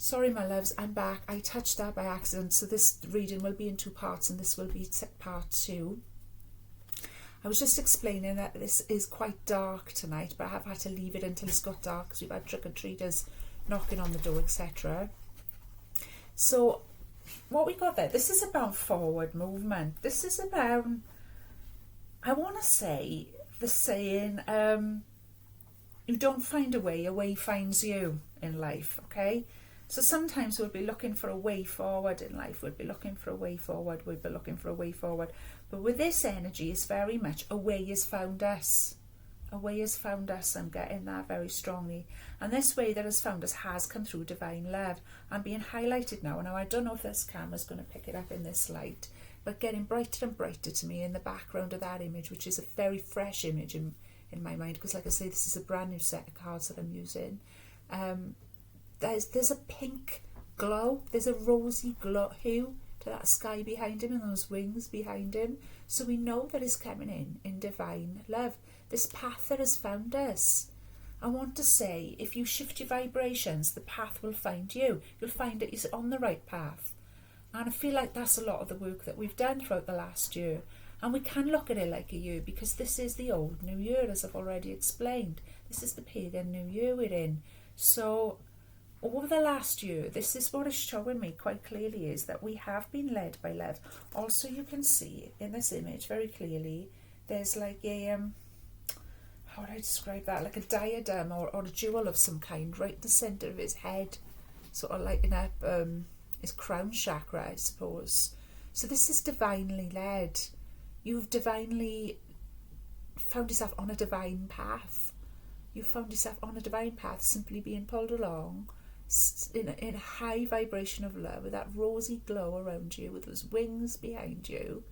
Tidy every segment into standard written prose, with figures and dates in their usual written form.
Sorry, my loves, I'm back. I touched that by accident, so this reading will be in 2 parts, and this will be part 2. I was just explaining that this is quite dark tonight, but I have had to leave it until it's got dark because we've had trick-or-treaters knocking on the door, etc. So what we got there, this is about forward movement. This is about, I want to say, the saying, you don't find a way finds you in life, okay? So sometimes we'll be looking for a way forward in life. We'll be looking for a way forward. We'll be looking for a way forward. But with this energy, it's very much a way has found us. A way has found us. I'm getting that very strongly. And this way that has found us has come through divine love. I'm being highlighted now. Now, I don't know if this camera's going to pick it up in this light, but getting brighter and brighter to me in the background of that image, which is a very fresh image in my mind. Because like I say, this is a brand new set of cards that I'm using. There's a pink glow, there's a rosy glow hue to that sky behind him and those wings behind him. So we know that it's coming in divine love. This path that has found us. I want to say, if you shift your vibrations, the path will find you. You'll find that you're on the right path. And I feel like that's a lot of the work that we've done throughout the last year. And we can look at it like a year because this is the old new year, as I've already explained. This is the pagan new year we're in. So over the last year, this is what is showing me quite clearly, is that we have been led by love. Also, you can see in this image very clearly, there's like a, how would I describe that? Like a diadem or a jewel of some kind right in the centre of his head, sort of lighting up his crown chakra, I suppose. So this is divinely led. You've divinely found yourself on a divine path. You found yourself on a divine path, simply being pulled along in a high vibration of love, with that rosy glow around you, with those wings behind you,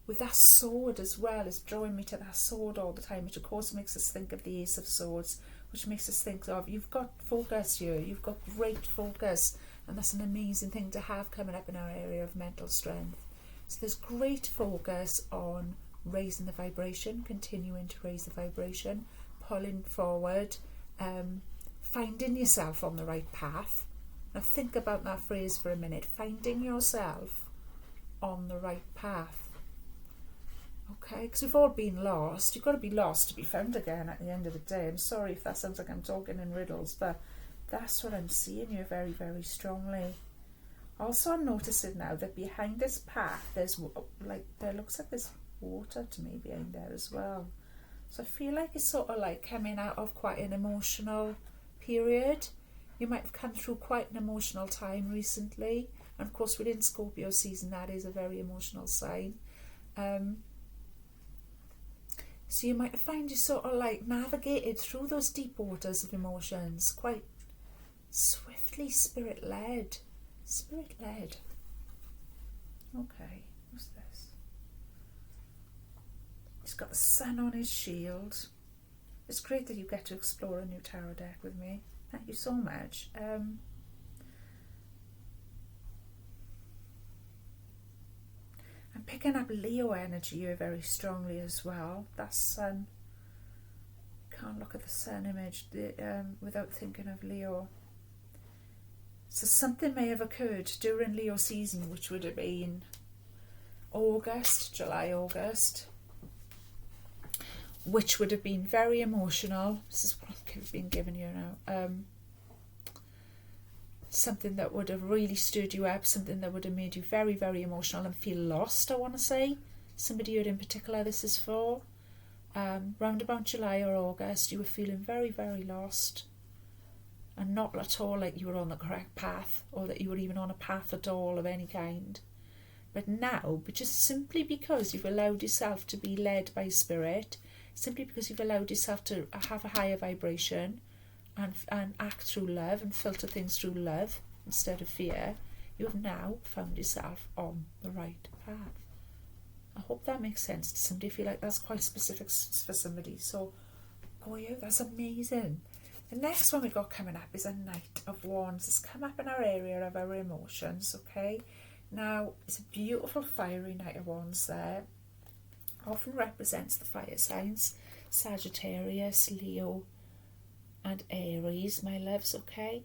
with that sword as well. Is drawing me to that sword all the time, which of course makes us think of the Ace of Swords, which makes us think of, you've got focus here, you've got great focus, and that's an amazing thing to have coming up in our area of mental strength. So there's great focus on raising the vibration, continuing to raise the vibration, pulling forward, finding yourself on the right path. Now think about that phrase for a minute, finding yourself on the right path. Okay, because we've all been lost. You've got to be lost to be found again at the end of the day. I'm sorry if that sounds like I'm talking in riddles, but that's what I'm seeing here very, very strongly. Also, I'm noticing now that behind this path, there looks like there's water to me behind there as well. So I feel like it's sort of like coming out of quite an emotional period. You might have come through quite an emotional time recently, and of course within Scorpio season that is a very emotional sign. So you might find you sort of like navigated through those deep waters of emotions quite swiftly, spirit-led. Spirit-led. Okay, what's this? He's got the sun on his shield. It's great that you get to explore a new tarot deck with me. Thank you so much. I'm picking up Leo energy here very strongly as well. That sun. Can't look at the sun image without thinking of Leo. So something may have occurred during Leo season, which would have been July, August, which would have been very emotional. This is what I've been giving you now. Something that would have really stirred you up, something that would have made you very, very emotional and feel lost, I want to say. Somebody here in particular this is for. Round about July or August, you were feeling very, very lost. And not at all like you were on the correct path, or that you were even on a path at all of any kind. But now, but just simply because you've allowed yourself to be led by spirit, simply because you've allowed yourself to have a higher vibration and act through love and filter things through love instead of fear, you have now found yourself on the right path. I hope that makes sense to somebody. I feel like that's quite specific for somebody. So, oh yeah, that's amazing. The next one we've got coming up is a Knight of Wands. It's come up in our area of our emotions, okay? Now, it's a beautiful fiery Knight of Wands there. Often represents the fire signs, Sagittarius, Leo, and Aries, my loves, okay?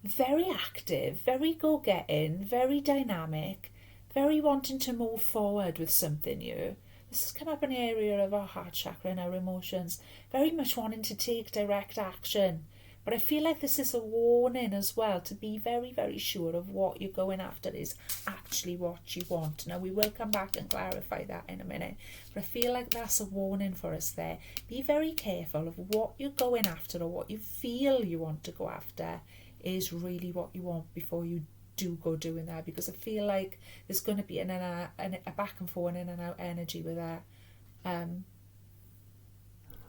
very active, very go-getting, very dynamic, very wanting to move forward with something new. This has come up in the area of our heart chakra and our emotions, very much wanting to take direct action. But I feel like this is a warning as well to be very, very sure of what you're going after is actually what you want. Now, we will come back and clarify that in a minute, but I feel like that's a warning for us there. Be very careful of what you're going after, or what you feel you want to go after is really what you want before you do go doing that, because I feel like there's going to be a back and forth, in and out energy with that.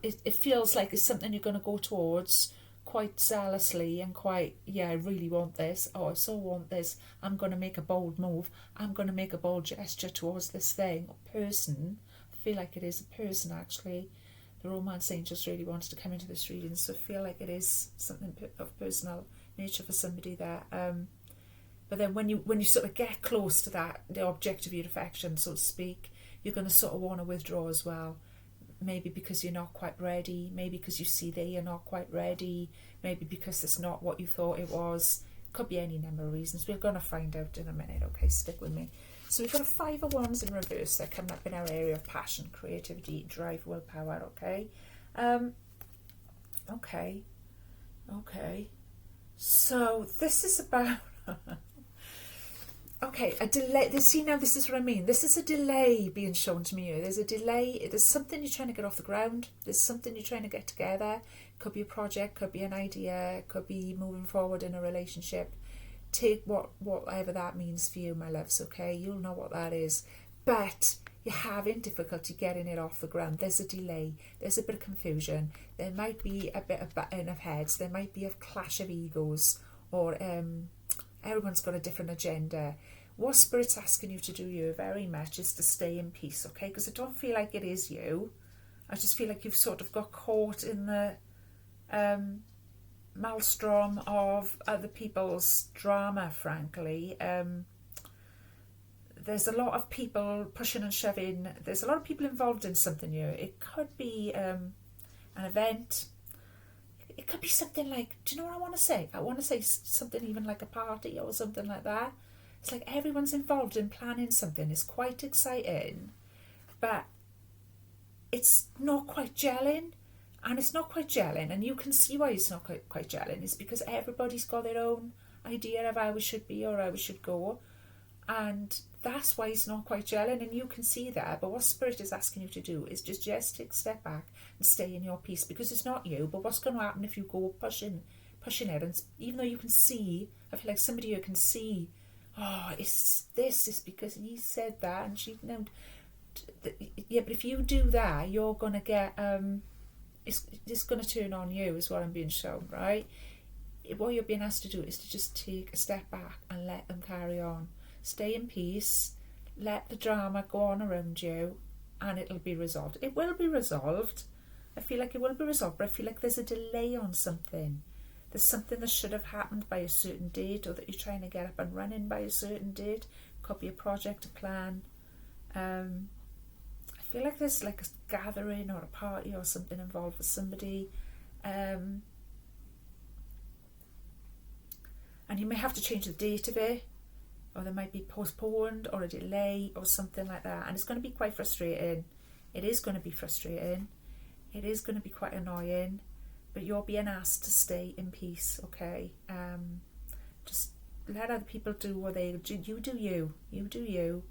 It feels like it's something you're going to go towards quite zealously and quite, yeah, I really want this, oh, I so want this, I'm going to make a bold move, I'm going to make a bold gesture towards this thing or person. I feel like it is a person, actually. The romance angels really wanted to come into this reading, so I feel like it is something of personal nature for somebody there. But then when you sort of get close to that, the object of your affection, so to speak, you're going to sort of want to withdraw as well. Maybe because you're not quite ready, maybe because you see that you're not quite ready, maybe because it's not what you thought it was. Could be any number of reasons. We're going to find out in a minute, okay? Stick with me. So we've got a 5 of Wands in reverse. They're coming up in our area of passion, creativity, drive, willpower, okay? Okay. So this is about... Okay, a delay. See, now this is what I mean. This is a delay being shown to me here. There's a delay. There's something you're trying to get off the ground. There's something you're trying to get together. Could be a project, could be an idea, could be moving forward in a relationship. Take whatever that means for you, my loves, okay? You'll know what that is. But you're having difficulty getting it off the ground. There's a delay. There's a bit of confusion. There might be a bit of butting of heads. There might be a clash of egos, or everyone's got a different agenda. What Spirit's asking you to do here very much is to stay in peace, okay? Because I don't feel like it is you. I just feel like you've sort of got caught in the maelstrom of other people's drama, frankly. There's a lot of people pushing and shoving. There's a lot of people involved in something here. It could be an event. It could be something like, do you know what I want to say? I want to say something even like a party or something like that. It's like everyone's involved in planning something. It's quite exciting, but it's not quite gelling. And it's not quite gelling, and you can see why it's not quite gelling. It's because everybody's got their own idea of how we should be or how we should go. And that's why it's not quite gelling, and you can see that. But what Spirit is asking you to do is just take a step back and stay in your peace, because it's not you. But what's going to happen if you go pushing it? And even though you can see, I feel like somebody here can see, oh, it's because he said that, and she, no, yeah. But if you do that, you're going to get it's going to turn on you, is what I'm being shown, right? What you're being asked to do is to just take a step back and let them carry on. Stay in peace, let the drama go on around you, and it'll be resolved. It will be resolved. I feel like it will be resolved, but I feel like there's a delay on something. There's something that should have happened by a certain date, or that you're trying to get up and running by a certain date. Could be a project, a plan. I feel like there's like a gathering or a party or something involved with somebody. And you may have to change the date of it, or there might be postponed or a delay or something like that. And it's going to be quite frustrating. It is going to be frustrating. It is going to be quite annoying. But you're being asked to stay in peace, okay? Just let other people do what they do. You do you. You do you.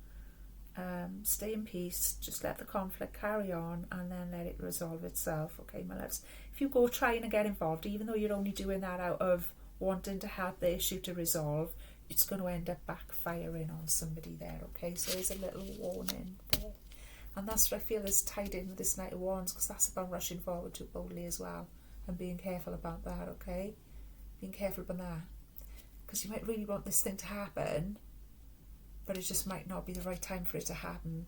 Stay in peace. Just let the conflict carry on, and then let it resolve itself, okay, my loves? If you go trying to get involved, even though you're only doing that out of wanting to help the issue to resolve, it's going to end up backfiring on somebody there, okay? So there's a little warning there. And that's what I feel is tied in with this Knight of Wands, because that's about rushing forward too boldly as well, and being careful about that, okay? Being careful about that, because you might really want this thing to happen, but it just might not be the right time for it to happen.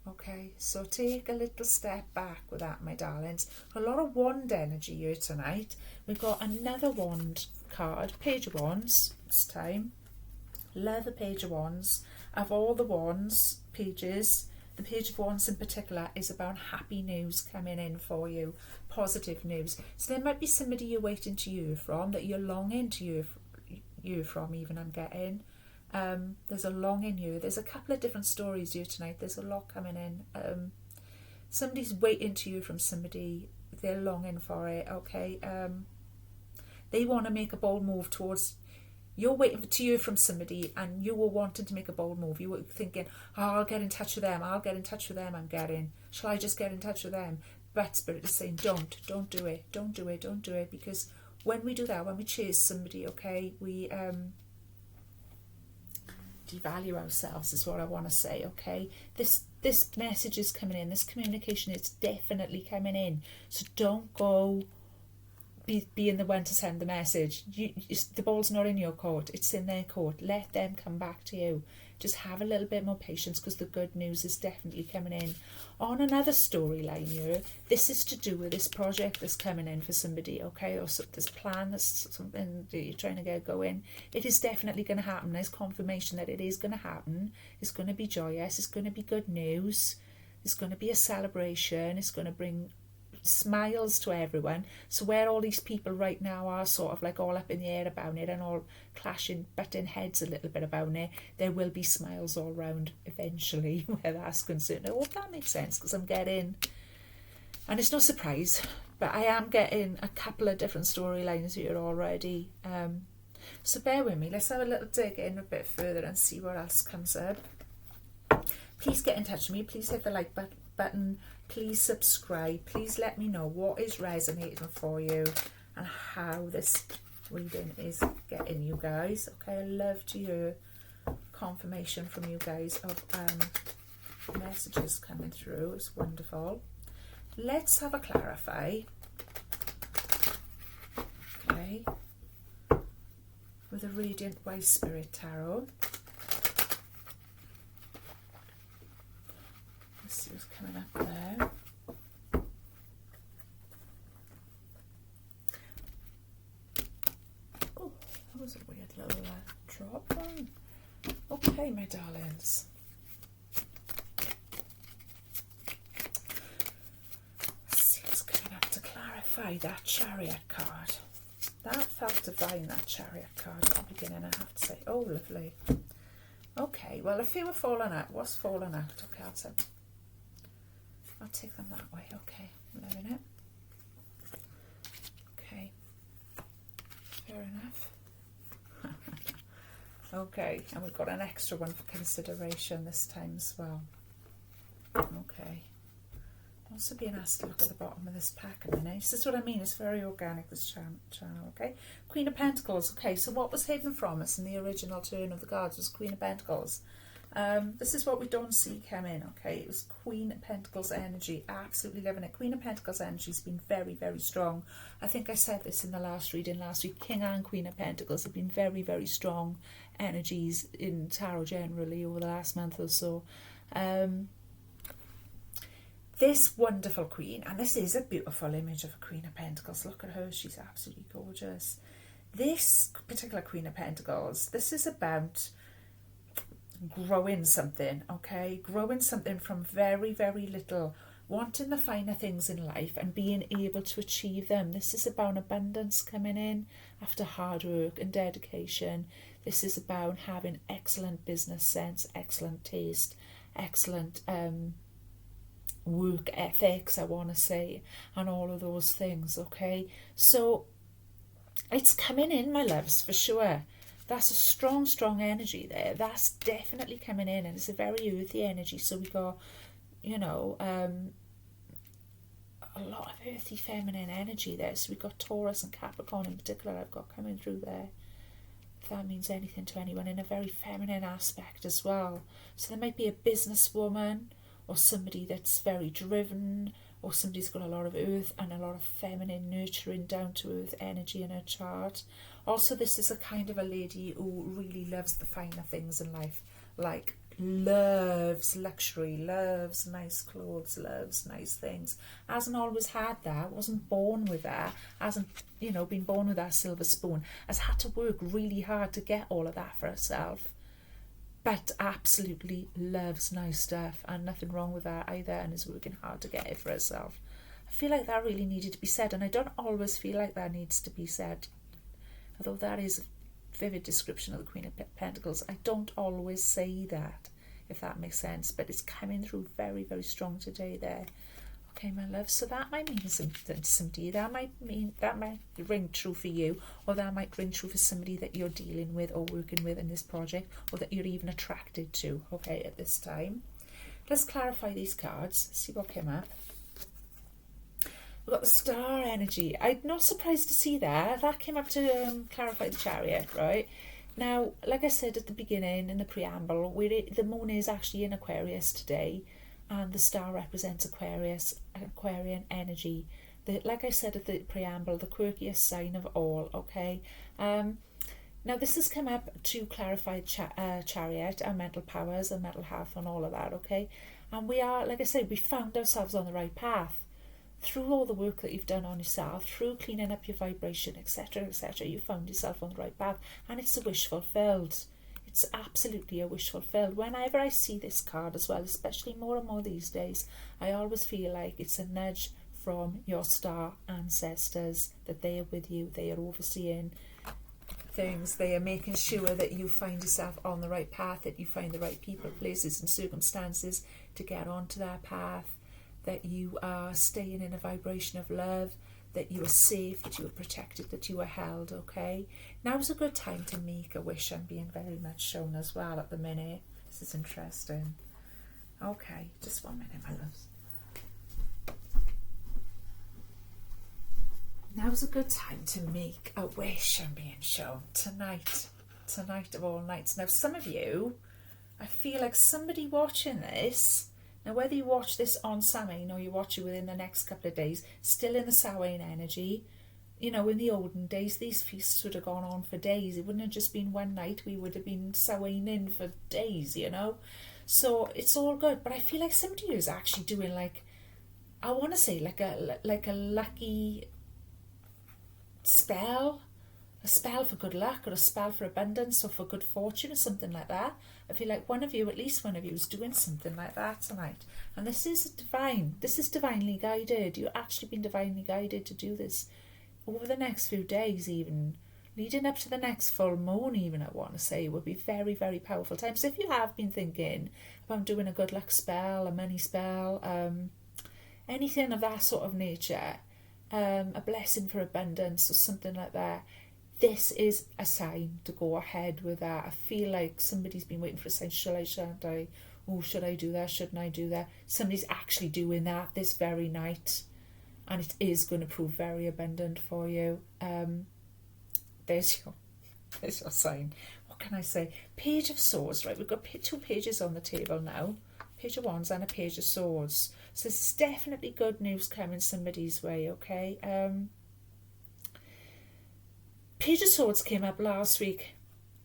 Okay, so take a little step back with that, my darlings. A lot of wand energy here tonight. We've got another wand card, Page of Wands this time. Love the Page of Wands. Of all the wands pages, the Page of Wands in particular is about happy news coming in for you, positive news. So there might be somebody you're waiting to hear from, that you're longing to you from even, I'm getting. There's a longing you. There's a couple of different stories here tonight. There's a lot coming in. Somebody's waiting to you from somebody. They're longing for it, okay? They want to make a bold move towards... You're waiting to hear from somebody and you were wanting to make a bold move. You were thinking, oh, I'll get in touch with them. Shall I just get in touch with them? But Spirit is saying, don't do it. Don't do it. Because when we do that, when we chase somebody, okay, we devalue ourselves is what I want to say, okay? This message is coming in. This communication is definitely coming in. So don't go... being the one to send the message. The ball's not in your court, it's in their court. Let them come back to you. Just have a little bit more patience, because the good news is definitely coming in. On another storyline here, this is to do with this project that's coming in for somebody, okay, or this plan, that's something that you're trying to get going. It is definitely going to happen. There's confirmation that it is going to happen. It's going to be joyous, it's going to be good news, it's going to be a celebration, it's going to bring smiles to everyone. So where all these people right now are sort of like all up in the air about it and all butting heads a little bit about it, there will be smiles all round eventually where that's concerned. I hope that makes sense, because I'm getting, and it's no surprise, but I am getting a couple of different storylines here already. So bear with me, let's have a little dig in a bit further and see what else comes up. Please get in touch with me, please hit the like button, please subscribe, please let me know what is resonating for you and how this reading is getting you guys, okay? I love to hear confirmation from you guys of messages coming through. It's wonderful. Let's have a clarify, okay, with a Radiant Wise Spirit Tarot. Let's see what's coming up there. Oh, that was a weird little drop one. Okay, my darlings. Let's see what's coming up to clarify that Chariot card. That felt divine, that Chariot card at the beginning, I have to say. Oh, lovely. Okay, well, a few are falling out. What's falling out? Okay, I'll take them that way. Okay, I'm loving it. Okay, fair enough. Okay, and we've got an extra one for consideration this time as well. Okay. Also being asked to look at the bottom of this pack a minute. This is what I mean, it's very organic, this channel, okay? Queen of Pentacles. Okay, so what was hidden from us in the original turn of the cards was Queen of Pentacles. This is what we don't see come in, okay? It was Queen of Pentacles energy. Absolutely loving it. Queen of Pentacles energy has been very, very strong. I think I said this in the last reading last week. King and Queen of Pentacles have been very, very strong energies in tarot generally over the last month or so. This wonderful queen, and this is a beautiful image of a Queen of Pentacles. Look at her, she's absolutely gorgeous. This particular Queen of Pentacles, this is about growing something, okay? Growing something from very, very little, wanting the finer things in life and being able to achieve them. This is about abundance coming in after hard work and dedication. This is about having excellent business sense, excellent taste, excellent work ethics, I want to say, and all of those things, okay? So it's coming in, my loves, for sure. That's a strong, strong energy there. That's definitely coming in, and it's a very earthy energy. So we got, you know, a lot of earthy feminine energy there. So we got Taurus and Capricorn in particular I've got coming through there. If that means anything to anyone, in a very feminine aspect as well. So there might be a businesswoman, or somebody that's very driven, or somebody's got a lot of earth and a lot of feminine, nurturing, down-to-earth energy in her chart. Also, this is a kind of a lady who really loves the finer things in life, like loves luxury, loves nice clothes, loves nice things. Hasn't always had that, wasn't born with that, hasn't, you know, been born with that silver spoon, has had to work really hard to get all of that for herself. But absolutely loves nice stuff, and nothing wrong with that either, and is working hard to get it for herself. I feel like that really needed to be said, and I don't always feel like that needs to be said, although that is vivid description of the Queen of Pentacles. I don't always say that, if that makes sense, but it's coming through very, very strong today there. Okay, my love, so that might mean something to somebody. That might ring true for you, or that might ring true for somebody that you're dealing with or working with in this project, or that you're even attracted to, okay, at this time. Let's clarify these cards, see what came up. We've got the Star energy. I'm not surprised to see that. That came up to clarify the Chariot, right? Now, like I said at the beginning, in the preamble, the moon is actually in Aquarius today, and the star represents Aquarian energy. Like I said at the preamble, the quirkiest sign of all, okay? Now, this has come up to clarify Chariot, our mental powers, our mental health, and all of that, okay? And we are, like I said, we found ourselves on the right path. Through all the work that you've done on yourself, through cleaning up your vibration, etc., etc., you found yourself on the right path, and it's a wish fulfilled. It's absolutely a wish fulfilled. Whenever I see this card as well, especially more and more these days, I always feel like it's a nudge from your star ancestors, that they are with you, they are overseeing things, they are making sure that you find yourself on the right path, that you find the right people, places and circumstances to get onto that path, that you are staying in a vibration of love, that you are safe, that you are protected, that you are held, okay? Now is a good time to make a wish. I'm being very much shown as well at the minute. This is interesting. Okay, just 1 minute, my loves. Now's a good time to make a wish. I'm being shown tonight of all nights. Now, some of you, I feel like somebody watching this, now whether you watch this on Samhain or you watch it within the next couple of days, still in the Samhain energy. You know, in the olden days, these feasts would have gone on for days. It wouldn't have just been one night. We would have been Samhain for days, you know. So it's all good. But I feel like somebody is actually doing, like, I want to say like a lucky spell. A spell for good luck, or a spell for abundance, or for good fortune, or something like that. I feel like at least one of you is doing something like that tonight. And this is divine. This is divinely guided. You've actually been divinely guided to do this over the next few days, even leading up to the next full moon, even, I want to say, would be very, very powerful times. So if you have been thinking about doing a good luck spell, a money spell, anything of that sort of nature, a blessing for abundance or something like that, this is a sign to go ahead with that. I feel like somebody's been waiting for a sign. Shan't I? Oh, should I do that? Shouldn't I do that? Somebody's actually doing that this very night, and it is going to prove very abundant for you. There's your sign. What can I say? Page of Swords, right? We've got 2 pages on the table now. Page of Wands and a Page of Swords. So this is definitely good news coming somebody's way, okay? Page of Swords came up last week,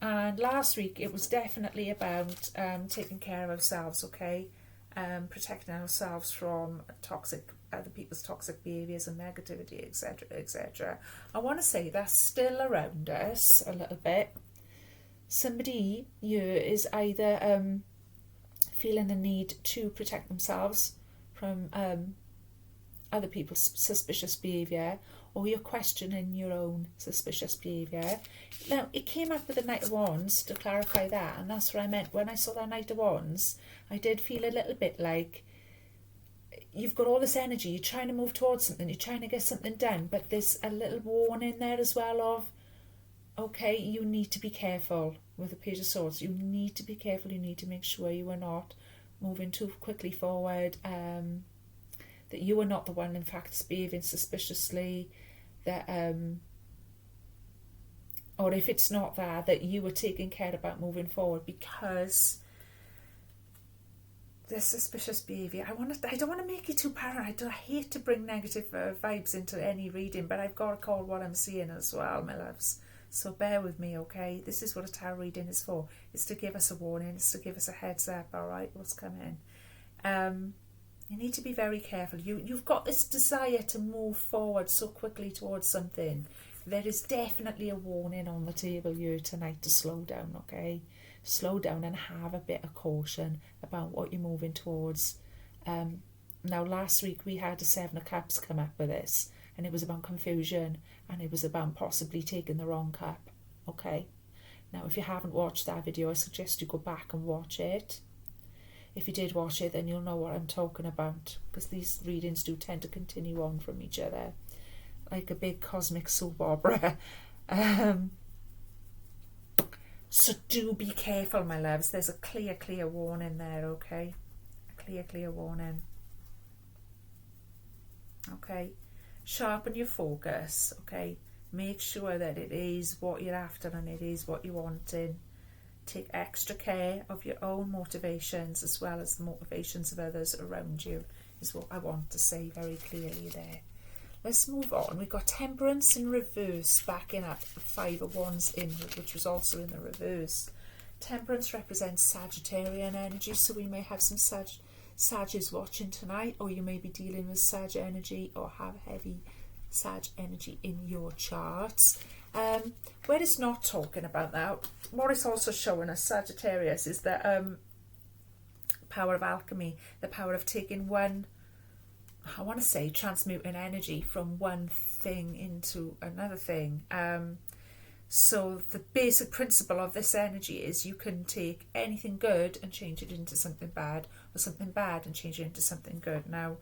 and last week it was definitely about taking care of ourselves, okay? Protecting ourselves from other people's toxic behaviours and negativity, etc., etc. I want to say that's still around us a little bit. Somebody here is either feeling the need to protect themselves from other people's suspicious behaviour, or you're questioning your own suspicious behaviour. Now, it came up with the Knight of Wands to clarify that, and that's what I meant. When I saw that Knight of Wands, I did feel a little bit like you've got all this energy, you're trying to move towards something, you're trying to get something done, but there's a little warning there as well of, okay, you need to be careful with the Page of Swords. You need to be careful, you need to make sure you are not moving too quickly forward, that you are not the one, in fact, that's behaving suspiciously, that or if it's not that you are taking care about moving forward, because the suspicious behaviour, I don't want to make it too paranoid. I hate to bring negative vibes into any reading, but I've got to call what I'm seeing as well, my loves. So bear with me, okay? This is what a tarot reading is for. It's to give us a warning. It's to give us a heads up, all right, what's coming. You need to be very careful. You've got this desire to move forward so quickly towards something. There is definitely a warning on the table here tonight to slow down, okay? Slow down and have a bit of caution about what you're moving towards. Now, last week we had the 7 of Cups come up with this, and it was about confusion, and it was about possibly taking the wrong cup, okay? Now, if you haven't watched that video, I suggest you go back and watch it. If you did watch it, then you'll know what I'm talking about, because these readings do tend to continue on from each other, like a big cosmic soap opera. So do be careful, my loves. There's a clear warning there, okay? A clear warning. Okay? Sharpen your focus, okay? Make sure that it is what you're after and it is what you're wanting. Take extra care of your own motivations as well as the motivations of others around you, is what I want to say very clearly there. Let's move on. We've got Temperance in reverse, backing up the Five of Wands in, which was also in the reverse. Temperance represents Sagittarian energy, so we may have some Sagittarius watching tonight, or you may be dealing with Sag energy or have heavy Sag energy in your charts. Where it's not talking about that, what it's also showing us, Sagittarius, is the power of alchemy, the power of taking one, I want to say, transmuting energy from one thing into another thing. So the basic principle of this energy is you can take anything good and change it into something bad, or something bad and change it into something good. Now,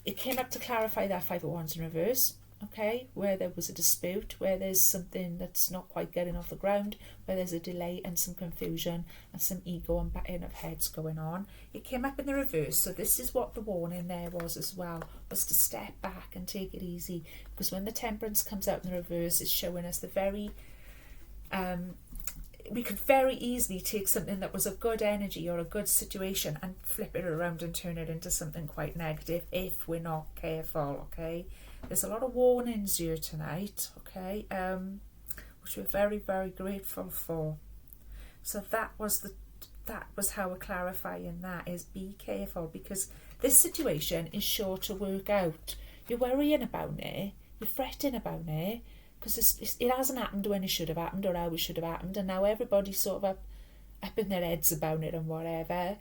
it came up to clarify that Five of Wands in reverse, okay, where there was a dispute, where there's something that's not quite getting off the ground, where there's a delay and some confusion and some ego and batting of heads going on. It came up in the reverse, so this is what the warning there was as well, was to step back and take it easy, because when the Temperance comes out in the reverse, it's showing us the very we could very easily take something that was a good energy or a good situation and flip it around and turn it into something quite negative if we're not careful, okay? There's a lot of warnings here tonight, okay, which we're very grateful for. So that was how we're clarifying that, is be careful, because this situation is sure to work out. You're worrying about it, you're fretting about it, because it hasn't happened when it should have happened or how it should have happened, and now everybody's sort of up in their heads about it and whatever.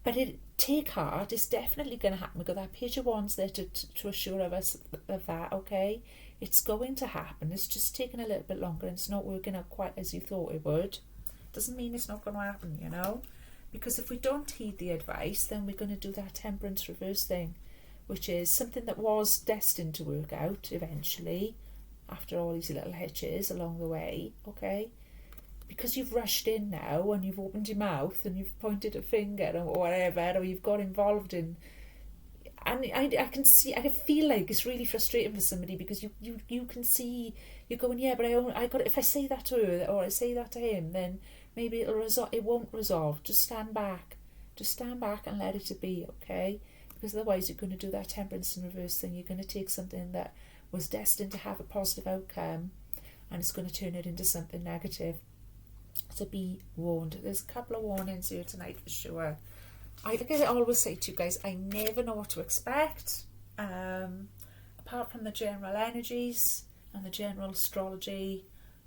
But take heart, it's definitely going to happen. We've got that Page of Wands there to assure us of that, okay? It's going to happen. It's just taking a little bit longer and it's not working out quite as you thought it would. Doesn't mean it's not going to happen, you know? Because if we don't heed the advice, then we're going to do that Temperance reverse thing, which is something that was destined to work out eventually, after all these little hitches along the way, okay? Because you've rushed in now and you've opened your mouth and you've pointed a finger or whatever, or you've got involved in, and I can feel like it's really frustrating for somebody, because you can see, you're going, yeah, but I got, if I say that to her or I say that to him, then maybe it won't resolve. Just stand back and let it be, okay? Because otherwise you're going to do that Temperance in reverse thing. You're going to take something that was destined to have a positive outcome and it's going to turn it into something negative. So be warned. There's a couple of warnings here tonight for sure. Like I always say to you guys, I never know what to expect, apart from the general energies and the general astrology.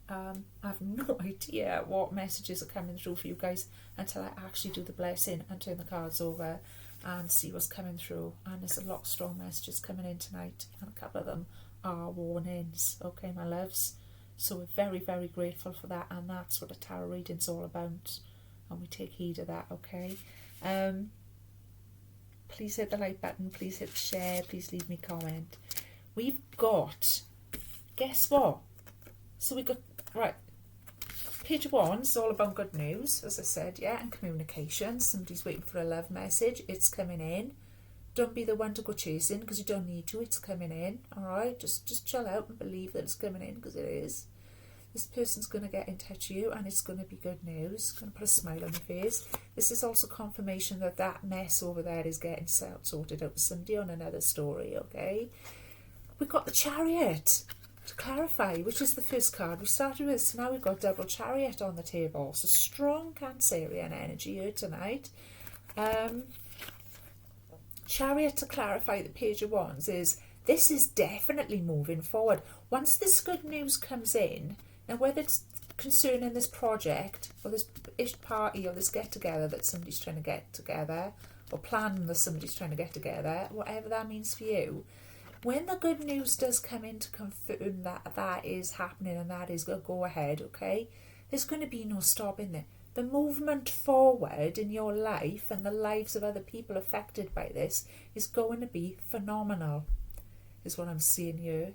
I have no idea what messages are coming through for you guys until I actually do the blessing and turn the cards over and see what's coming through. And there's a lot of strong messages coming in tonight, and a couple of them are warnings, okay, my loves? So we're very grateful for that, and that's what a tarot reading's all about, and we take heed of that, okay? Please hit the like button, please hit share, please leave me a comment. We've got, guess what? So we got, right, Page of Wands, all about good news, as I said, yeah, and communication. Somebody's waiting for a love message, it's coming in. Don't be the one to go chasing, because you don't need to. It's coming in, all right? Just chill out and believe that it's coming in, because it is. This person's going to get in touch with you, and it's going to be good news. It's going to put a smile on your face. This is also confirmation that that mess over there is getting sorted out with somebody on another story, okay? We've got the Chariot to clarify, which is the first card we started with. So now we've got double Chariot on the table. So strong Cancerian energy here tonight. Chariot, to clarify the Page of Wands, is this is definitely moving forward. Once this good news comes in, now whether it's concerning this project or this ish party or this get together that somebody's trying to get together, or plan that somebody's trying to get together, whatever that means for you, when the good news does come in to confirm that that is happening and that is a go ahead, okay, There's going to be no stopping there. The movement forward in your life and the lives of other people affected by this is going to be phenomenal, is what I'm seeing here.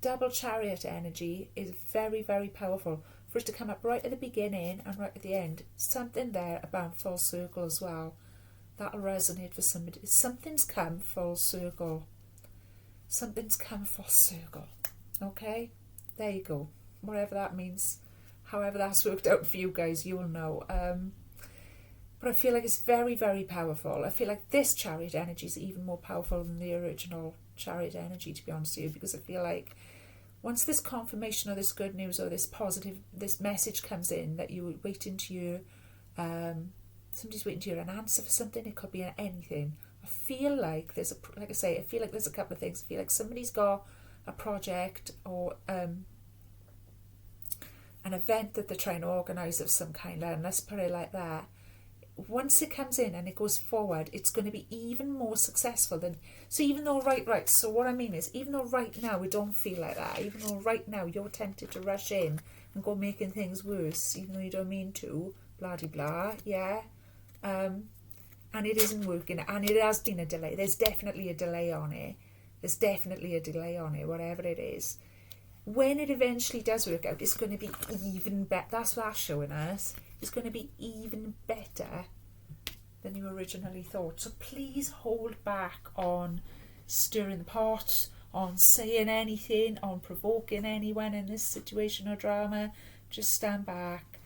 Double chariot energy is very, very powerful. For it to come up right at the beginning and right at the end, something there about full circle as well. That'll resonate for somebody. Something's come full circle. Something's come full circle. Okay? There you go. Whatever that means. However that's worked out for you guys, you'll know. But I feel like it's very, very powerful. I feel like this chariot energy is even more powerful than the original chariot energy, to be honest with you, because I feel like once this confirmation or this good news or this positive, this message comes in that you were waiting to hear, somebody's waiting to hear an answer for something, it could be anything. I feel like there's like I say, I feel like there's a couple of things. I feel like somebody's got a project or an event that they're trying to organise of some kind, and let's put it like that. Once it comes in and it goes forward, it's going to be even more successful than. So even though so what I mean is, even though right now we don't feel like that, even though right now you're tempted to rush in and go making things worse, even though you don't mean to, blah de blah, yeah, and it isn't working, and it has been a delay. There's definitely a delay on it. Whatever it is. When it eventually does work out, it's going to be even better. That's what that's showing us. It's going to be even better than you originally thought. So please hold back on stirring the pot, on saying anything, on provoking anyone in this situation or drama. Just stand back.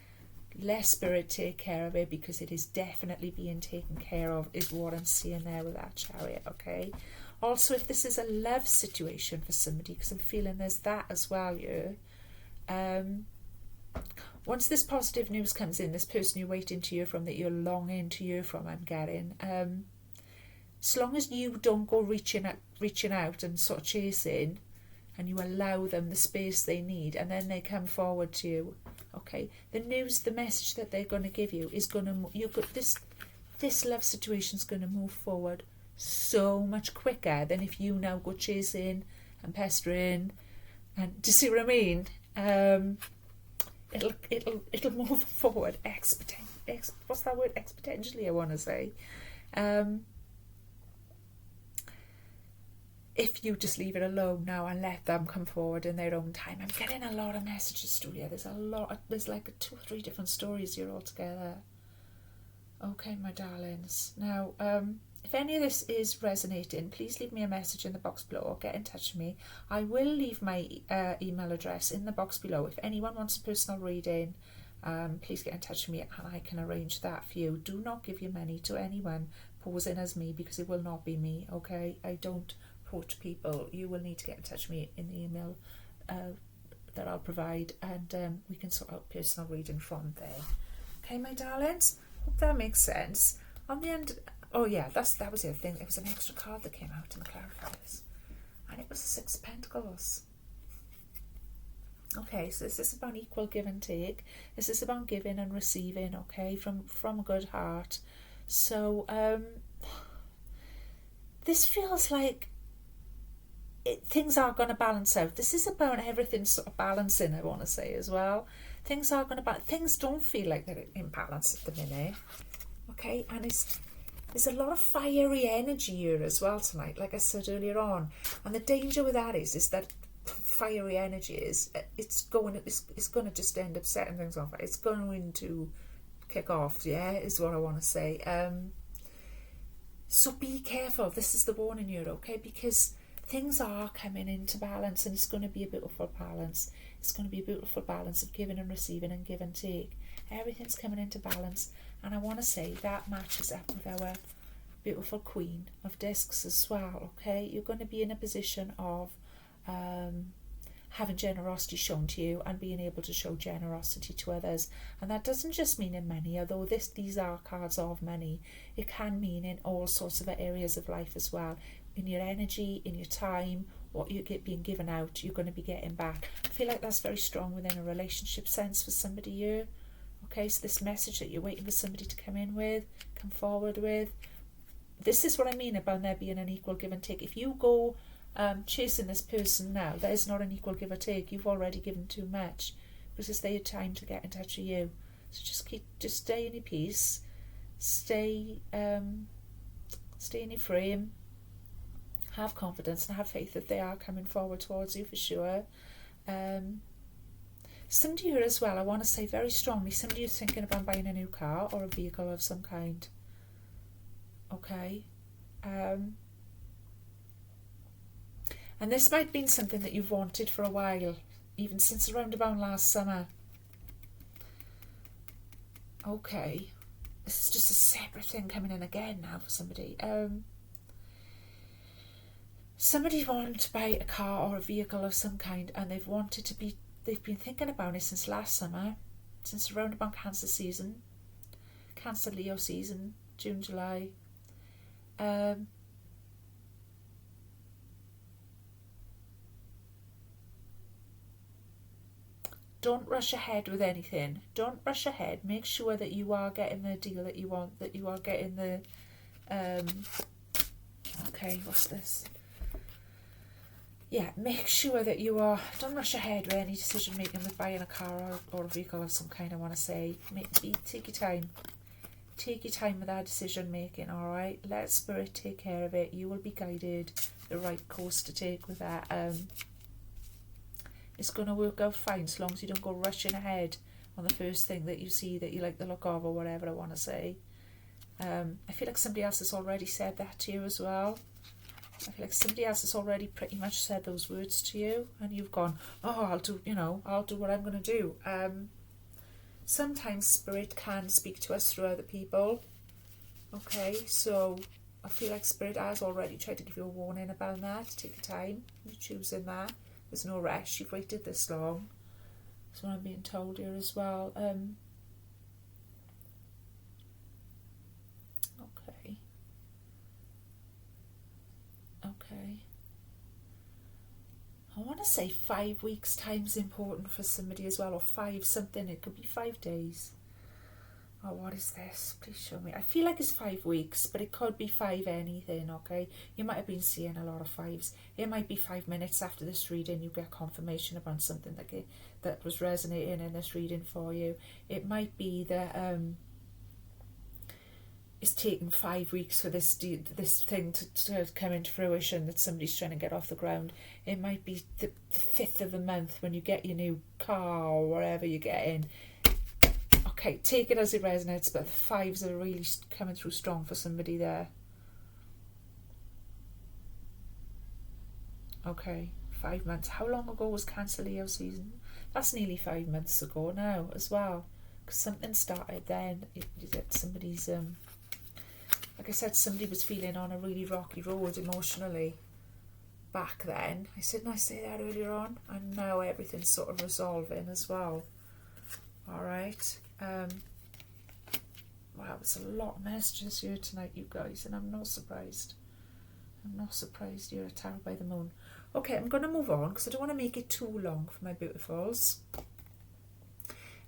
Let Spirit take care of it, because it is definitely being taken care of, is what I'm seeing there with that chariot, okay? Also, if this is a love situation for somebody, because I'm feeling there's that as well, once this positive news comes in, this person you're waiting to hear from, that you're longing to hear from, I'm getting, as long as you don't go reaching out and sort of chasing, and you allow them the space they need, and then they come forward to you, okay, the message that they're going to give you is going to, this love situation's going to move forward so much quicker than if you now go chasing and pestering, and do you see what I mean? It'll move forward what's that word? Exponentially, I want to say. If you just leave it alone now and let them come forward in their own time. I'm getting a lot of messages through here. There's like 2 or 3 different stories here all together. Okay, my darlings. Now, if any of this is resonating, please leave me a message in the box below or get in touch with me. I will leave my email address in the box below. If anyone wants a personal reading, please get in touch with me and I can arrange that for you. Do not give your money to anyone posing as me, because it will not be me, okay? I don't approach people. You will need to get in touch with me in the email that I'll provide, and we can sort out personal reading from there. Okay, my darlings? Hope that makes sense. On the end... Oh yeah, that was the other thing. It was an extra card that came out in the clarifiers, and it was the 6 of Pentacles. Okay, so this is about equal give and take. This is about giving and receiving, okay, from a good heart. So this feels like things are going to balance out. This is about everything sort of balancing, I want to say as well. Things are going to things don't feel like they're in balance at the minute, okay, and there's a lot of fiery energy here as well tonight, like I said earlier on. And the danger with that is that fiery energy it's going to just end up setting things off. It's going to kick off, yeah, is what I want to say. So be careful. This is the warning here, okay? Because things are coming into balance, and it's going to be a beautiful balance. It's going to be a beautiful balance of giving and receiving and give and take. Everything's coming into balance. And I want to say that matches up with our beautiful Queen of Discs as well, okay? You're going to be in a position of having generosity shown to you and being able to show generosity to others. And that doesn't just mean in money, although these are cards of money. It can mean in all sorts of areas of life as well. In your energy, in your time, what you're being given out, you're going to be getting back. I feel like that's very strong within a relationship sense for somebody here. Okay, so this message that you're waiting for somebody to come forward with, this is what I mean about there being an equal give and take. If you go chasing this person now, that is not an equal give or take. You've already given too much. because it's their time to get in touch with you. So just stay in your peace, stay in your frame, have confidence and have faith that they are coming forward towards you for sure. Somebody here as well, I want to say very strongly, somebody who's thinking about buying a new car or a vehicle of some kind. Okay. And this might have been something that you've wanted for a while, even since around about last summer. Okay. This is just a separate thing coming in again now for somebody. Somebody wanted to buy a car or a vehicle of some kind, and they've been thinking about it since last summer, since around about Cancer Leo season, June, July. Don't rush ahead with anything. Don't rush ahead. Make sure that you are getting the deal that you want, that you are getting the... okay, what's this? Yeah, make sure that you are... Don't rush ahead with any decision making with buying a car or a vehicle of some kind, I want to say. Take your time. Take your time with that decision making, alright? Let Spirit take care of it. You will be guided the right course to take with that. It's going to work out fine as long as you don't go rushing ahead on the first thing that you see that you like the look of or whatever, I want to say. I feel like somebody else has already said that to you as well. I feel like somebody else has already pretty much said those words to you, and you've gone, oh, I'll do what I'm going to do. Sometimes Spirit can speak to us through other people. Okay, so I feel like Spirit has already tried to give you a warning about that. Take your time. You're choosing that. There's no rush. You've waited this long. That's what I'm being told here as well. Okay. I want to say 5 weeks time is important for somebody as well, or 5 something. It could be 5 days. Oh, what is this? Please show me. I feel like it's 5 weeks, but it could be 5 anything, okay? You might have been seeing a lot of 5s. It might be 5 minutes after this reading you get confirmation about something that was resonating in this reading for you. It might be that it's taken 5 weeks for this thing to come into fruition that somebody's trying to get off the ground. It might be the 5th of the month when you get your new car or whatever you're getting. Okay, take it as it resonates, but the 5s are really coming through strong for somebody there. Okay, 5 months. How long ago was Cancer Leo season? That's nearly 5 months ago now as well. Because something started then. Somebody's... like I said, somebody was feeling on a really rocky road emotionally back then. Didn't I say that earlier on? And now everything's sort of resolving as well. Alright. Wow, it's a lot of messages here tonight, you guys, and I'm not surprised. I'm not surprised you're a tarot by the moon. Okay, I'm going to move on because I don't want to make it too long for my beautifuls.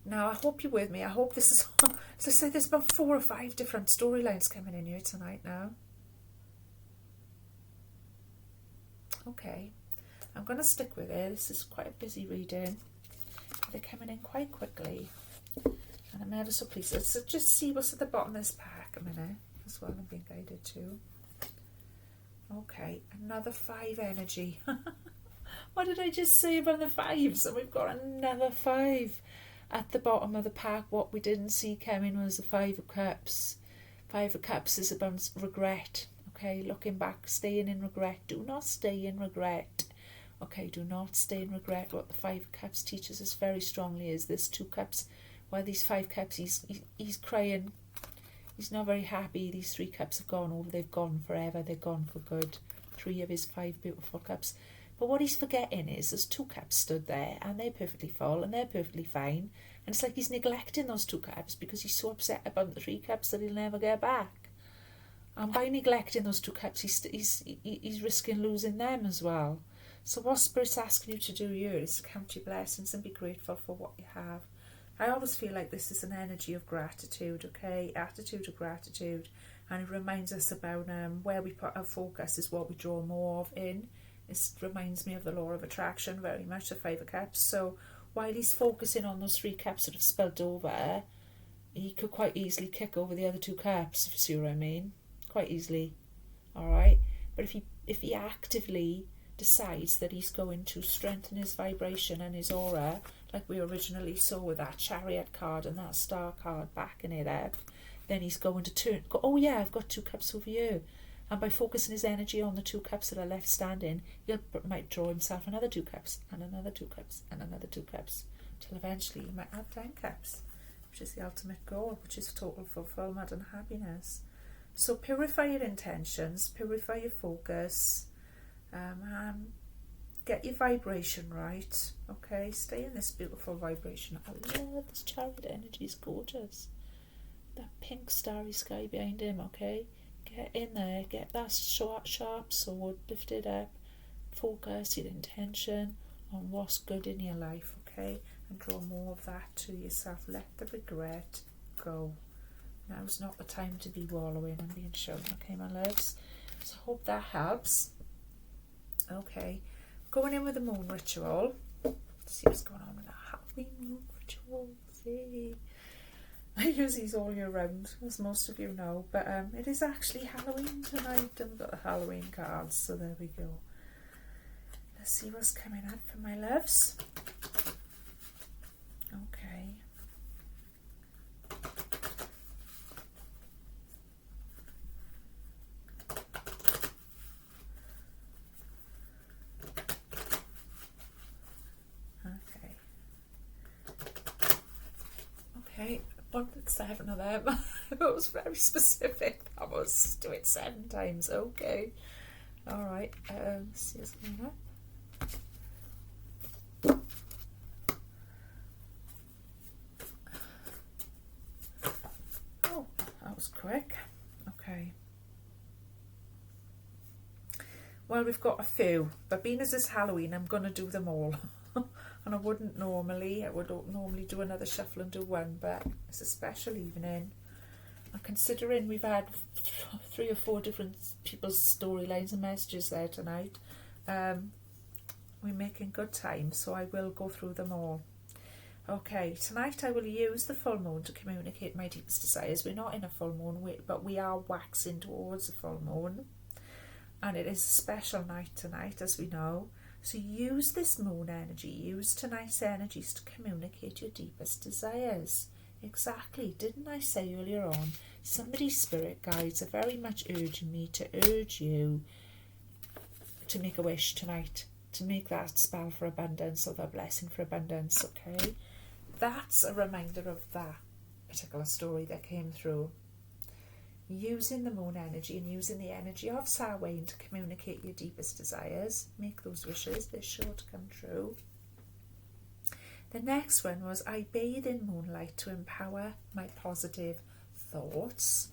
Now, I hope you're with me. I hope this is... As I said, there's about 4 or 5 different storylines coming in here tonight now. Okay. I'm going to stick with it. This is quite a busy reading. They're coming in quite quickly. And I'm ever so pleased. So just see what's at the bottom of this pack a minute. As well, I'm being guided to. Okay. Another 5 energy. What did I just say about the 5s? And we've got another 5. At the bottom of the pack, what we didn't see coming was the 5 of Cups. 5 of Cups is about regret. Okay, looking back, staying in regret. Do not stay in regret. Okay, do not stay in regret. What the 5 of Cups teaches us very strongly is this 2 Cups. While these 5 Cups, he's crying. He's not very happy. These 3 Cups have gone over. They've gone forever. They're gone for good. 3 of his 5 beautiful Cups. But what he's forgetting is there's 2 Cups stood there and they're perfectly full and they're perfectly fine. And it's like he's neglecting those 2 Cups because he's so upset about the 3 Cups that he'll never get back. And by neglecting those 2 Cups, he's risking losing them as well. So what Spirit's asking you to do here is to count your blessings and be grateful for what you have. I always feel like this is an energy of gratitude, okay? Attitude of gratitude. And it reminds us about where we put our focus is what we draw more of in. It reminds me of the law of attraction very much, the 5 of Cups. So while he's focusing on those 3 cups that have spilt over, he could quite easily kick over the other 2 cups, if you see what I mean. Quite easily. Alright? But if he actively decides that he's going to strengthen his vibration and his aura, like we originally saw with that Chariot card and that Star card backing it up, then he's going to go, oh yeah, I've got 2 cups over here. And by focusing his energy on the 2 cups that are left standing, he might draw himself another 2 cups, and another 2 cups, and another 2 cups, till eventually he might have 10 cups, which is the ultimate goal, which is total fulfillment and happiness. So purify your intentions, purify your focus, get your vibration right, okay? Stay in this beautiful vibration. I love this Chariot energy, it's gorgeous. That pink starry sky behind him, okay? Get in there, get that sharp sword lifted up, focus your intention on what's good in your life, okay? And draw more of that to yourself. Let the regret go. Now's not the time to be wallowing and being shown, okay, my loves? So I hope that helps. Okay, going in with the moon ritual. Let's see what's going on with the Halloween moon ritual. See, I use these all year round, as most of you know, but it is actually Halloween tonight. I've got the Halloween cards, so there we go. Let's see what's coming up for my loves. Okay. Okay, 1.7 of them. It was very specific. That was do it 7 times. Okay. Alright, see what's going on. Oh, that was quick. Okay. Well, we've got a few, but being as it's Halloween, I'm going to do them all. And I wouldn't normally, I would normally do another shuffle and do one, but it's a special evening. And considering we've had 3 or 4 different people's storylines and messages there tonight, we're making good time, so I will go through them all. Okay, tonight I will use the full moon to communicate my deepest desires. We're not in a full moon, but we are waxing towards a full moon. And it is a special night tonight, as we know. So use this moon energy, use tonight's energies to communicate your deepest desires. Exactly, didn't I say earlier on, somebody's spirit guides are very much urging me to urge you to make a wish tonight, to make that spell for abundance or the blessing for abundance, okay? That's a reminder of that particular story that came through. Using the moon energy and using the energy of Samhain to communicate your deepest desires. Make those wishes, they're sure to come true. The next one was, I bathe in moonlight to empower my positive thoughts.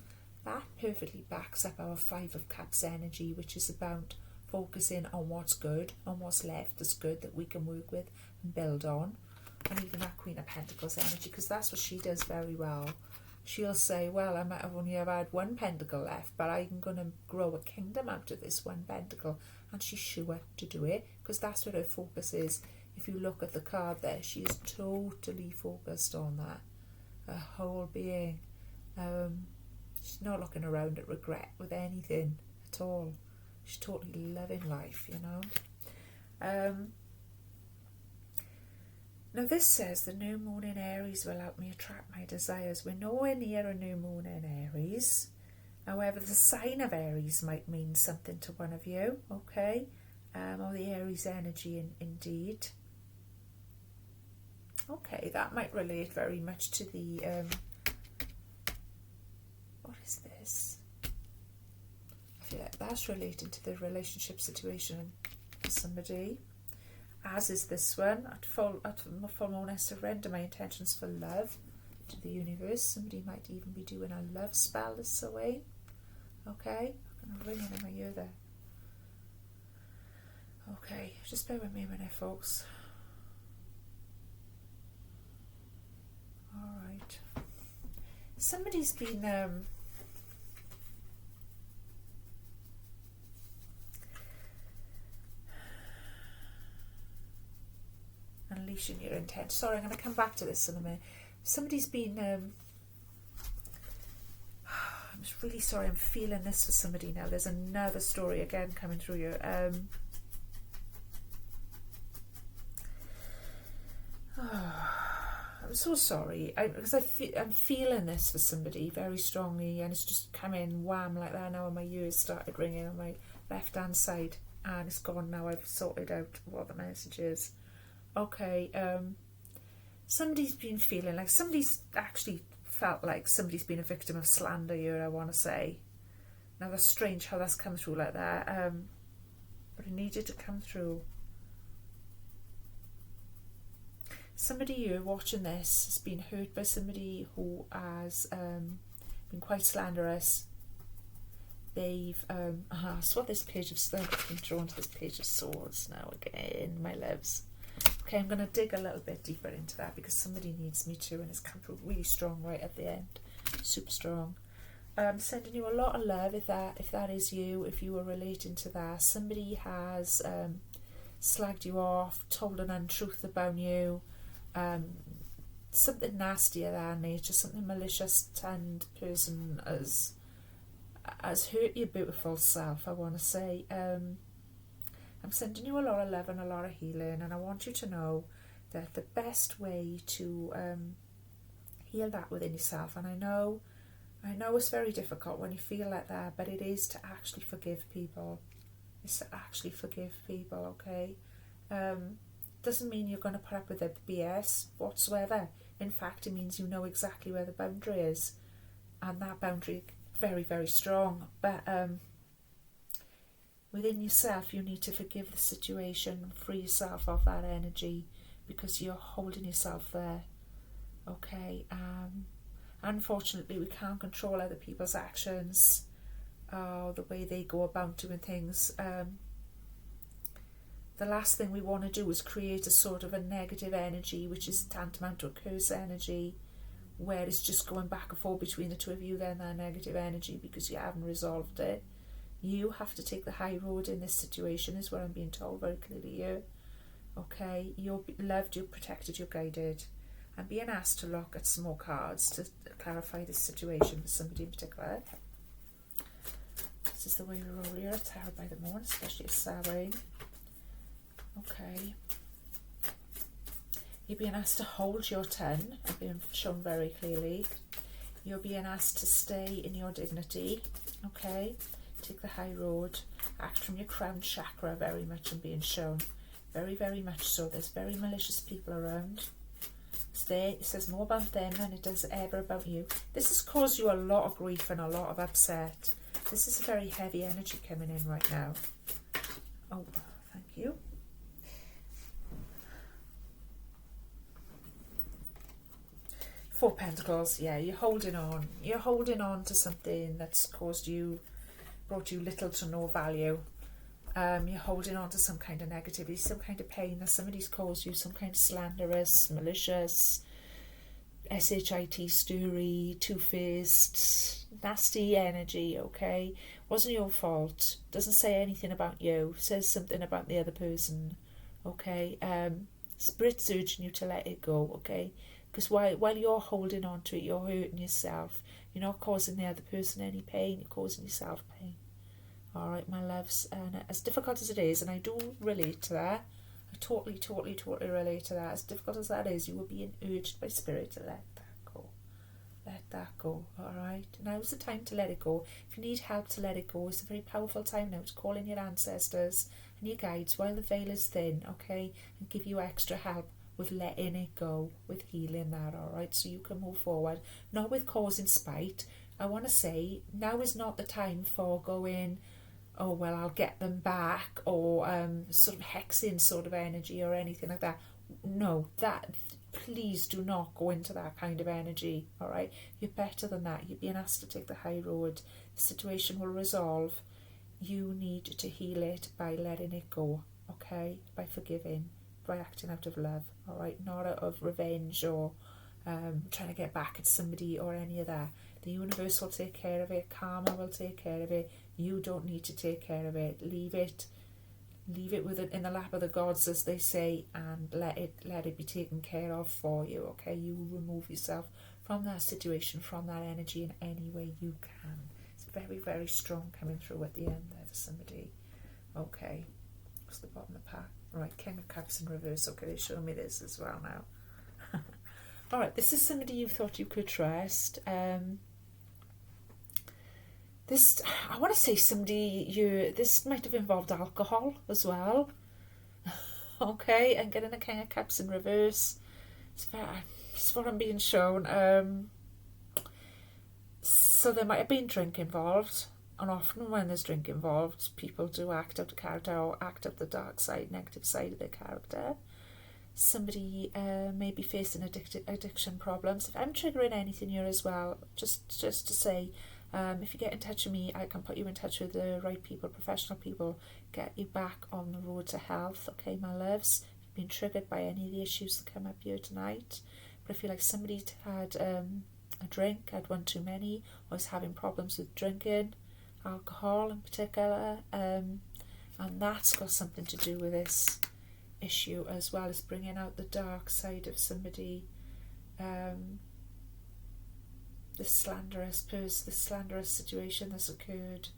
That perfectly backs up our 5 of Cups energy, which is about focusing on what's good, on what's left that's good that we can work with and build on. And even that Queen of Pentacles energy, because that's what she does very well. She'll say, well, I might have only ever had 1 pentacle left, but I'm going to grow a kingdom out of this 1 pentacle. And she's sure to do it, because that's what her focus is. If you look at the card there, she is totally focused on that. Her whole being. She's not looking around at regret with anything at all. She's totally loving life, you know. Now this says the new moon in Aries will help me attract my desires. We're nowhere near a new moon in Aries. However, the sign of Aries might mean something to one of you, okay? Or the Aries energy indeed. Okay, that might relate very much to the... what is this? I feel like that's related to the relationship situation with somebody. As is this one. At full moon, I surrender my intentions for love to the universe. Somebody might even be doing a love spell this way. Okay, I'm ringing in my ear there. Okay, just bear with me a minute, folks. All right. Somebody's been situation, your intent. Sorry, I'm going to come back to this in a minute. Somebody's been... I'm really sorry, I'm feeling this for somebody now. There's another story again coming through you. I'm so sorry, because I'm feeling this for somebody very strongly, and it's just come in wham like that now, and my ears started ringing on my left hand side, and it's gone now. I've sorted out what the message is. Okay, somebody's been feeling like somebody's actually felt like somebody's been a victim of slander here, I want to say. Now that's strange how that's come through like that, but I need it to come through. Somebody here watching this has been hurt by somebody who has been quite slanderous. They've that's what this page of I've been drawn to this page of swords now again, my loves. Okay, I'm going to dig a little bit deeper into that because somebody needs me to, and it's come through really strong right at the end, super strong. Sending you a lot of love if that is you, if you are relating to that. Somebody has slagged you off, told an untruth about you. Something nasty of that nature, something malicious, and person has hurt your beautiful self, I want to say. I'm sending you a lot of love and a lot of healing, and I want you to know that the best way to heal that within yourself, and I know it's very difficult when you feel like that, but it is to actually forgive people. It's to actually forgive people, okay? Doesn't mean you're going to put up with the BS whatsoever. In fact, it means you know exactly where the boundary is, and that boundary very, very strong. But within yourself, you need to forgive the situation, free yourself of that energy, because you're holding yourself there. Okay. Unfortunately, we can't control other people's actions, the way they go about doing things. The last thing we want to do is create a sort of a negative energy, which is tantamount to a curse energy, where it's just going back and forth between the two of you, then that negative energy, because you haven't resolved it. You have to take the high road in this situation, is what I'm being told very clearly here. Okay, you're loved, you're protected, you're guided. I'm being asked to look at some more cards to clarify this situation for somebody in particular. This is the way we roll here, Tarot by the Moon, especially at Samhain. Okay. You're being asked to hold your tongue. I'm being shown very clearly. You're being asked to stay in your dignity. Okay. Take the high road. Act from your crown chakra very much. I'm being shown. Very, very much so. There's very malicious people around. It says more about them than it does ever about you. This has caused you a lot of grief and a lot of upset. This is a very heavy energy coming in right now. Oh, thank you. Four Pentacles, yeah, you're holding on. You're holding on to something that's brought you little to no value. You're holding on to some kind of negativity, some kind of pain that somebody's caused you, some kind of slanderous, malicious, shit story, two-faced, nasty energy, okay? Wasn't your fault. Doesn't say anything about you. Says something about the other person, okay? Spirit's urging you to let it go, okay? Because while you're holding on to it, you're hurting yourself. You're not causing the other person any pain, you're causing yourself pain. Alright, my loves, and as difficult as it is, and I do relate to that, I totally relate to that, as difficult as that is, you will be urged by Spirit to let that go. Let that go, alright? Now's the time to let it go. If you need help to let it go, it's a very powerful time now to call in your ancestors and your guides while the veil is thin, okay? And give you extra help with letting it go, with healing that, alright? So you can move forward, not with causing spite. I want to say, now is not the time for going, oh, well, I'll get them back, or sort of hexing sort of energy or anything like that. No, please do not go into that kind of energy, all right? You're better than that. You're being asked to take the high road. The situation will resolve. You need to heal it by letting it go, okay? By forgiving, by acting out of love, all right? Not out of revenge or trying to get back at somebody or any of that. The universe will take care of it. Karma will take care of it. You don't need to take care of it. Leave it Leave it in the lap of the gods, as they say, and let it be taken care of for you, okay? You remove yourself from that situation, from that energy in any way you can. It's very, very strong coming through at the end there for somebody. Okay, what's the bottom of the pack? Right, King of Cups in reverse. Okay, they show me this as well now. All right, this is somebody you thought you could trust. This, I want to say this might have involved alcohol as well. Okay, and getting a King of Cups in reverse. It's what I'm being shown. So there might have been drink involved. And often when there's drink involved, people do act out of character or act out the dark side, negative side of their character. Somebody may be facing addiction problems. If I'm triggering anything here as well, just to say, if you get in touch with me, I can put you in touch with the right people, professional people, get you back on the road to health, okay, my loves? If you've been triggered by any of the issues that come up here tonight, but I feel like somebody had a drink, had one too many, or is having problems with drinking, alcohol in particular, and that's got something to do with this issue as well as bringing out the dark side of somebody. The slanderous situation that's occurred.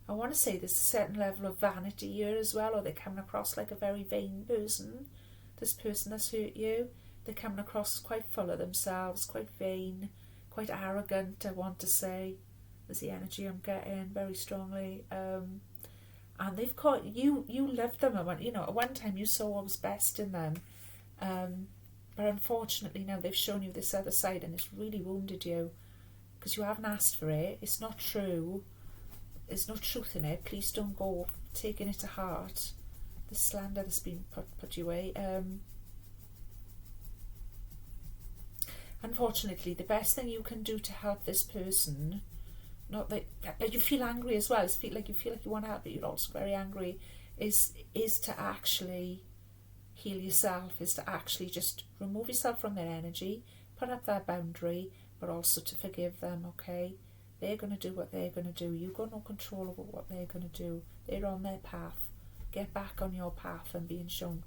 I want to say there's a certain level of vanity here as well, or they're coming across like a very vain person. This person that's hurt you, they're coming across as quite full of themselves, quite vain, quite arrogant, I want to say. There's the energy I'm getting very strongly. And they've caught you loved them at one time you saw what was best in them. But unfortunately now they've shown you this other side, and it's really wounded you. Because you haven't asked for it, it's not true, there's no truth in it. Please don't go taking it to heart, the slander that's been put your way. Unfortunately, the best thing you can do to help this person, not that you feel angry as well, you feel like you want to help, but you're also very angry, is to actually heal yourself, is to actually just remove yourself from their energy, put up that boundary, but also to forgive them, okay? They're going to do what they're going to do. You've got no control over what they're going to do. They're on their path. Get back on your path and being shown.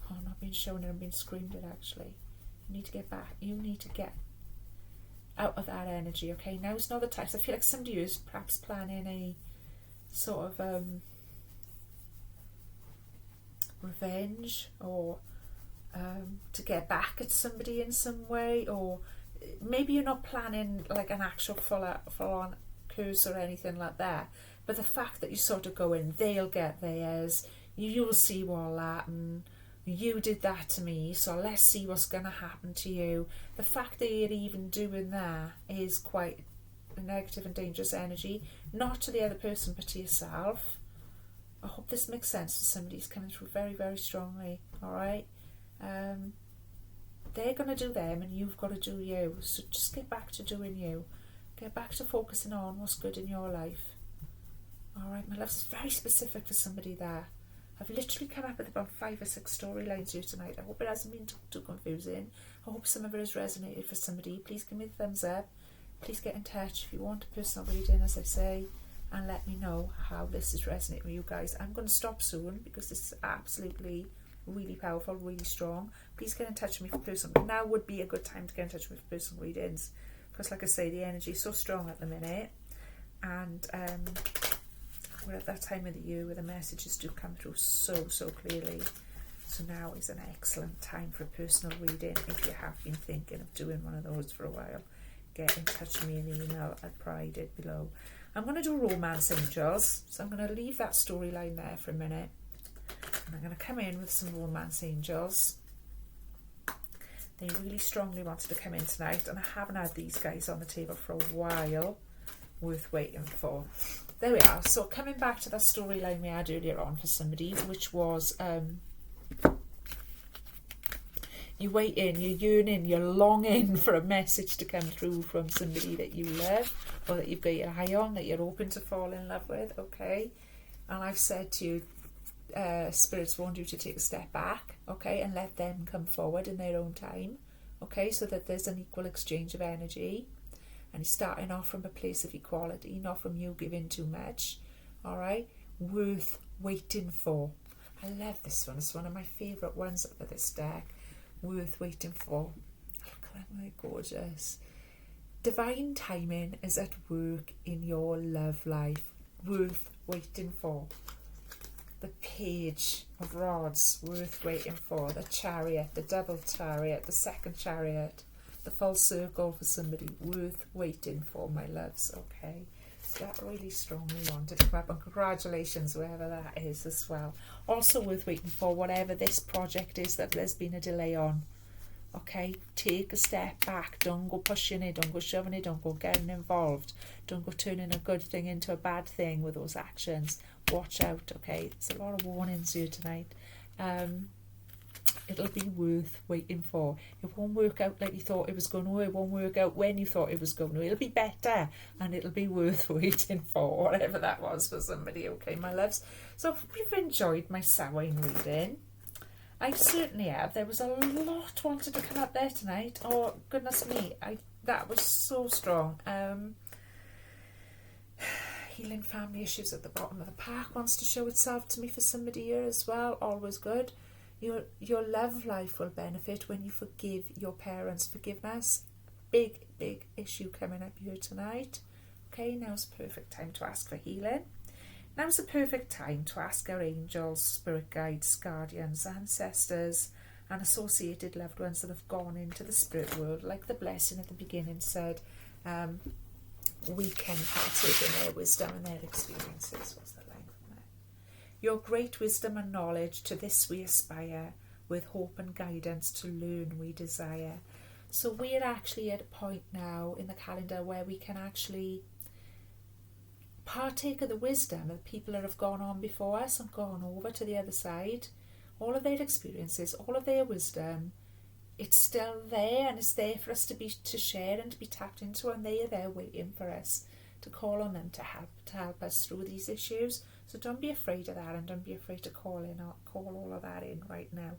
Oh, not being shown it and being screamed at, actually. You need to get back. You need to get out of that energy, okay? Now's not the time. So I feel like somebody is perhaps planning a sort of revenge, or to get back at somebody in some way, or maybe you're not planning like an actual full-on curse or anything like that, but the fact that you sort of go in, they'll get theirs, you'll see what'll happen, you did that to me, so let's see what's going to happen to you. The fact that you're even doing that is quite a negative and dangerous energy, not to the other person but to yourself. I hope this makes sense to somebody who's coming through very, very strongly, alright? They're going to do them and you've got to do you. So just get back to doing you. Get back to focusing on what's good in your life. Alright, my love, it's very specific for somebody there. I've literally come up with about 5 or 6 storylines here tonight. I hope it hasn't been too confusing. I hope some of it has resonated for somebody. Please give me a thumbs up. Please get in touch if you want a personal reading, as I say, and let me know how this is resonating with you guys. I'm going to stop soon because this is absolutely really powerful, really strong. Please get in touch with me for personal. Now would be a good time to get in touch with me for personal readings, because like I say, the energy is so strong at the minute, and we're at that time of the year where the messages do come through so clearly. So now is an excellent time for a personal reading. If you have been thinking of doing one of those for a while, get in touch with me in the email I provided below. I'm going to do Romance Angels, so I'm going to leave that storyline there for a minute. And I'm going to come in with some Romance Angels. They really strongly wanted to come in tonight, and I haven't had these guys on the table for a while. Worth waiting for. There we are. So coming back to that storyline we had earlier on for somebody, which was you're waiting, you're yearning, you're longing for a message to come through from somebody that you love, or that you've got your eye on, that you're hoping to fall in love with, okay? And I've said to you, spirits want you to take a step back, okay, and let them come forward in their own time, okay, so that there's an equal exchange of energy, and you're starting off from a place of equality, not from you giving too much, all right, worth waiting for, I love this one. It's one of my favourite ones out of this deck. Worth waiting for. Look at them, they're gorgeous. Divine timing is at work in your love life. Worth waiting for. The Page of Rods, worth waiting for. The Chariot, the Double Chariot, the Second Chariot, the Full Circle for somebody, worth waiting for, my loves, okay? So that really strongly wanted to come up, and congratulations, whoever that is as well. Also worth waiting for, whatever this project is that there's been a delay on, okay? Take a step back. Don't go pushing it, don't go shoving it, don't go getting involved. Don't go turning a good thing into a bad thing with those actions. Watch out, okay? There's a lot of warnings here tonight. It'll be worth waiting for. It won't work out like you thought it was going to. It won't work out when you thought it was going to. It'll be better, and it'll be worth waiting for, whatever that was for somebody, okay, my loves? So if you've enjoyed my Samhain reading, I certainly have. There was a lot wanted to come up there tonight. Oh, goodness me. That was so strong. Healing family issues at the bottom of the pack wants to show itself to me for somebody here as well. Always good. Your love life will benefit when you forgive your parents. Forgiveness, big issue coming up here tonight. Okay, now's the perfect time to ask for healing. Now's the perfect time to ask our angels, spirit guides, guardians, ancestors, and associated loved ones that have gone into the spirit world, like the blessing at the beginning said. We can partake in their wisdom and their experiences. What's the line from there? Your great wisdom and knowledge, to this we aspire, with hope and guidance to learn we desire. So we're actually at a point now in the calendar where we can actually partake of the wisdom of people that have gone on before us and gone over to the other side. All of their experiences, all of their wisdom, it's still there, and it's there for us to share and to be tapped into, and they are there waiting for us to call on them to help us through these issues. So don't be afraid of that, and don't be afraid to call all of that in right now.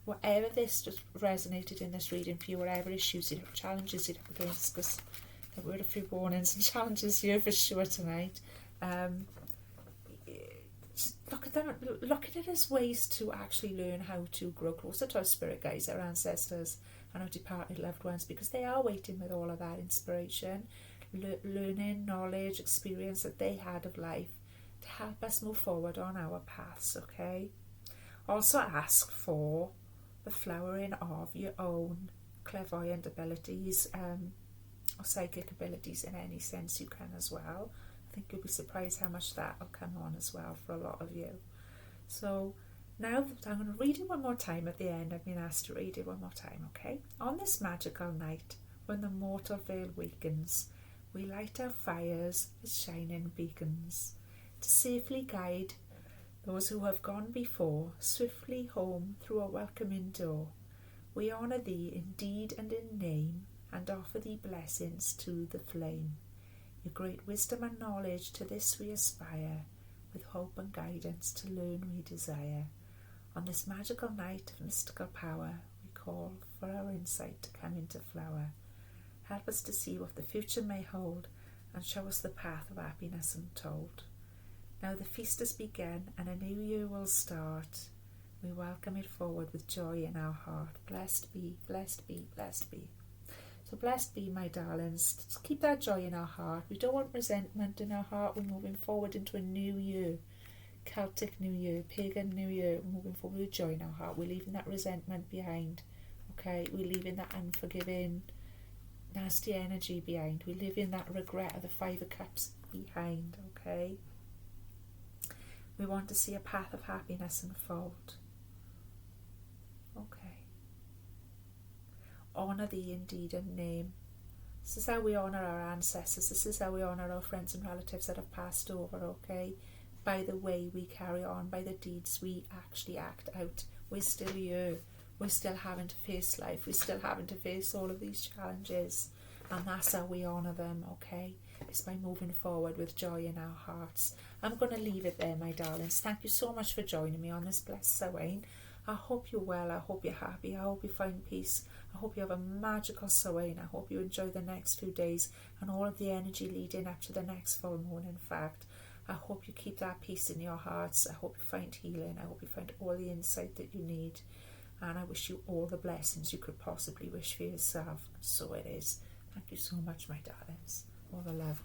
Whatever this just resonated in this reading for you, whatever issues you have, challenges you're up against, because there were a few warnings and challenges here for sure tonight. Look at them, look at it as ways to actually learn how to grow closer to our spirit guides, our ancestors, and our departed loved ones, because they are waiting with all of that inspiration, learning, knowledge, experience that they had of life to help us move forward on our paths, okay? Also ask for the flowering of your own clairvoyant abilities, or psychic abilities in any sense you can as well. I think you'll be surprised how much that will come on as well for a lot of you. So now I'm going to read it one more time at the end. I've been asked to read it one more time, okay? On this magical night, when the mortal veil weakens, we light our fires as shining beacons, to safely guide those who have gone before, swiftly home through a welcoming door. We honour thee in deed and in name, and offer thee blessings to the flame. Your great wisdom and knowledge, to this we aspire, with hope and guidance to learn we desire. On this magical night of mystical power, we call for our insight to come into flower. Help us to see what the future may hold, and show us the path of happiness untold. Now the feast has begun, and a new year will start. We welcome it forward with joy in our heart. Blessed be, blessed be, blessed be. So blessed be, my darlings. Just keep that joy in our heart. We don't want resentment in our heart. We're moving forward into a new year. Celtic New Year, Pagan New Year. We're moving forward with joy in our heart. We're leaving that resentment behind. Okay? We're leaving that unforgiving, nasty energy behind. We're leaving that regret of the Five of Cups behind. Okay? We want to see a path of happiness unfold. Okay. Honour thee in deed and name. This is how we honour our ancestors. This is how we honour our friends and relatives that have passed over, okay? By the way we carry on, by the deeds we actually act out. We're still here. We're still having to face life. We're still having to face all of these challenges. And that's how we honour them, okay? It's by moving forward with joy in our hearts. I'm going to leave it there, my darlings. Thank you so much for joining me on this blessed Samhain. I hope you're well. I hope you're happy. I hope you find peace. I hope you have a magical Samhain. I hope you enjoy the next few days and all of the energy leading up to the next full moon, in fact. I hope you keep that peace in your hearts. I hope you find healing. I hope you find all the insight that you need. And I wish you all the blessings you could possibly wish for yourself. So it is. Thank you so much, my darlings. All the love.